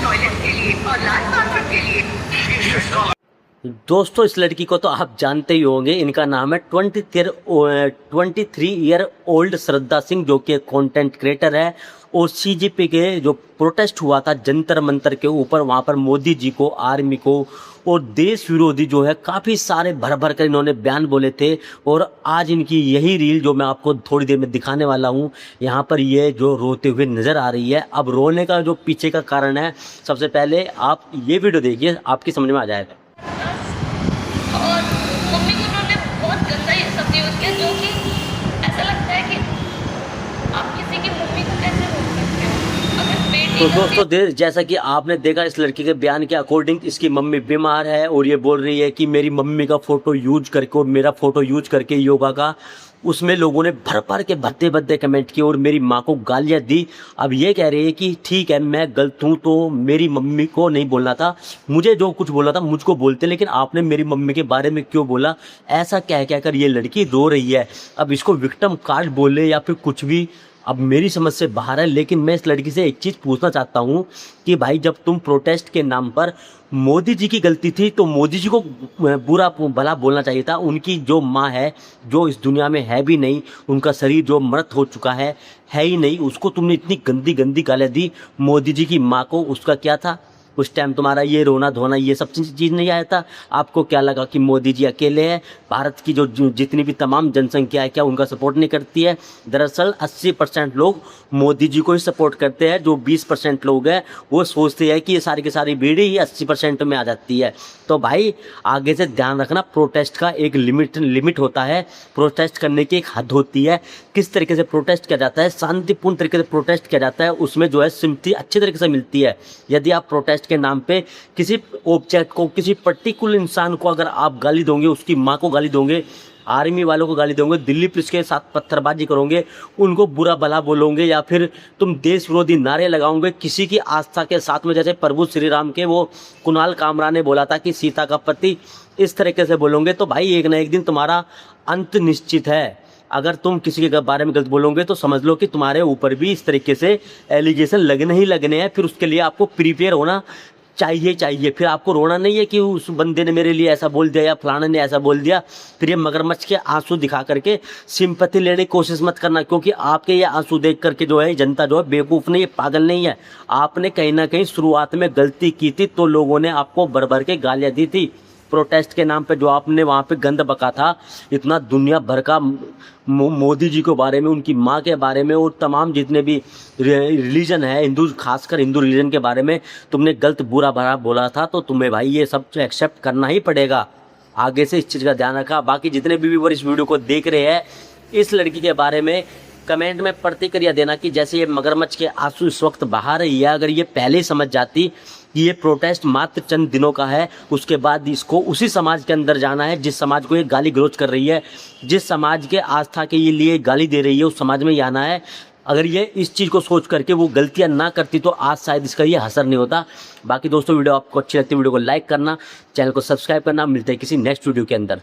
Toilet के लिए और लाल कार्पेट के लिए। दोस्तों इस लड़की को तो आप जानते ही होंगे, इनका नाम है 23 ईयर ओल्ड श्रद्धा सिंह, जो कि कंटेंट क्रिएटर है। और सीजेपी के जो प्रोटेस्ट हुआ था जंतर मंतर के ऊपर, वहाँ पर मोदी जी को, आर्मी को और देश विरोधी जो है काफ़ी सारे भर भर कर इन्होंने बयान बोले थे। और आज इनकी यही रील जो मैं आपको थोड़ी देर में दिखाने वाला हूँ, यहाँ पर ये जो रोते हुए नज़र आ रही है। अब रोने का जो पीछे का कारण है, सबसे पहले आप ये वीडियो देखिए, आपकी समझ में आ जाएगा। और मम्मी को उन्होंने बहुत गंदा ये शब्द यूज़ किया, जो कि ऐसा लगता है कि आप किसी की मम्मी को कैसे बोल सकते हो। अगर बेटी तो दोस्तों जैसा कि आपने देखा इस लड़की के बयान के अकॉर्डिंग, इसकी मम्मी बीमार है और ये बोल रही है कि मेरी मम्मी का फोटो यूज करके और मेरा फोटो यूज करके योगा का, उसमें लोगों ने भर भर के भद्दे भद्दे कमेंट किए और मेरी माँ को गालियाँ दी। अब ये कह रही है कि ठीक है मैं गलत हूँ, तो मेरी मम्मी को नहीं बोलना था, मुझे जो कुछ बोला था मुझको बोलते, लेकिन आपने मेरी मम्मी के बारे में क्यों बोला। ऐसा कह कर ये लड़की रो रही है। अब इसको विक्टिम कार्ड बोले या फिर कुछ भी, अब मेरी समझ से बाहर है। लेकिन मैं इस लड़की से एक चीज़ पूछना चाहता हूँ कि भाई जब तुम प्रोटेस्ट के नाम पर, मोदी जी की गलती थी तो मोदी जी को बुरा भला बोलना चाहिए था। उनकी जो माँ है, जो इस दुनिया में है भी नहीं, उनका शरीर जो मृत हो चुका है ही नहीं, उसको तुमने इतनी गंदी गंदी गालियाँ दी। मोदी जी की माँ को उसका क्या था उस टाइम? तुम्हारा ये रोना धोना ये सब चीज़ नहीं आया था? आपको क्या लगा कि मोदी जी अकेले हैं? भारत की जो जितनी भी तमाम जनसंख्या है, क्या उनका सपोर्ट नहीं करती है? दरअसल 80% लोग मोदी जी को ही सपोर्ट करते हैं। जो 20% लोग हैं वो सोचते हैं कि ये सारी की सारी भीड़ ही 80% में आ जाती है। तो भाई आगे से ध्यान रखना, प्रोटेस्ट का एक लिमिट होता है, प्रोटेस्ट करने की एक हद होती है। किस तरीके से प्रोटेस्ट किया जाता है, शांतिपूर्ण तरीके से प्रोटेस्ट किया जाता है, उसमें जो है सिम्पथी अच्छी तरीके से मिलती है। यदि आप प्रोटेस्ट के नाम पे किसी ऑब्जेक्ट को, किसी पर्टिकुलर इंसान को अगर आप गाली दोगे, उसकी माँ को गाली दोगे, आर्मी वालों को गाली दोगे, दिल्ली पुलिस के साथ पत्थरबाजी करोगे, उनको बुरा भला बोलोगे, या फिर तुम देश विरोधी नारे लगाओगे किसी की आस्था के साथ में, जैसे प्रभु श्री राम के वो कुणाल कामरा ने बोला था कि सीता का पति, इस तरीके से बोलोगे तो भाई एक ना एक दिन तुम्हारा अंत निश्चित है। अगर तुम किसी के बारे में गलत बोलोगे तो समझ लो कि तुम्हारे ऊपर भी इस तरीके से एलिगेशन लगने ही लगने हैं। फिर उसके लिए आपको प्रिपेयर होना चाहिए। फिर आपको रोना नहीं है कि उस बंदे ने मेरे लिए ऐसा बोल दिया या फलाने ने ऐसा बोल दिया। फिर ये मगरमच्छ के आंसू दिखा करके सिंपैथी लेने की कोशिश मत करना, क्योंकि आपके ये आंसू देख करके जो है जनता जो है बेवकूफ़ नहीं है, पागल नहीं है। आपने कहीं ना कहीं शुरुआत में गलती की थी, तो लोगों ने आपको भर भर के गालियाँ दी थी। प्रोटेस्ट के नाम पे जो आपने वहाँ पे गंद बका था, इतना दुनिया भर का मोदी जी के बारे में, उनकी माँ के बारे में और तमाम जितने भी रिलीजन है, हिंदू, खासकर हिंदू रिलीजन के बारे में तुमने गलत बुरा भरा बोला था, तो तुम्हें भाई ये सब एक्सेप्ट करना ही पड़ेगा। आगे से इस चीज़ का ध्यान रखा। बाकी जितने भी व्यूअर इस वीडियो को देख रहे हैं, इस लड़की के बारे में कमेंट में प्रतिक्रिया देना कि जैसे ये मगरमच्छ के आंसू इस वक्त बहा रही है, अगर ये पहले ही समझ जाती कि ये प्रोटेस्ट मात्र चंद दिनों का है, उसके बाद इसको उसी समाज के अंदर जाना है जिस समाज को ये गाली गलौज कर रही है, जिस समाज के आस्था के लिए गाली दे रही है, उस समाज में ही आना है। अगर ये इस चीज़ को सोच करके वो गलतियां ना करती तो आज शायद इसका ये असर नहीं होता। बाकी दोस्तों वीडियो आपको अच्छी लगती है, वीडियो को लाइक करना, चैनल को सब्सक्राइब करना। मिलते हैं किसी नेक्स्ट वीडियो के अंदर।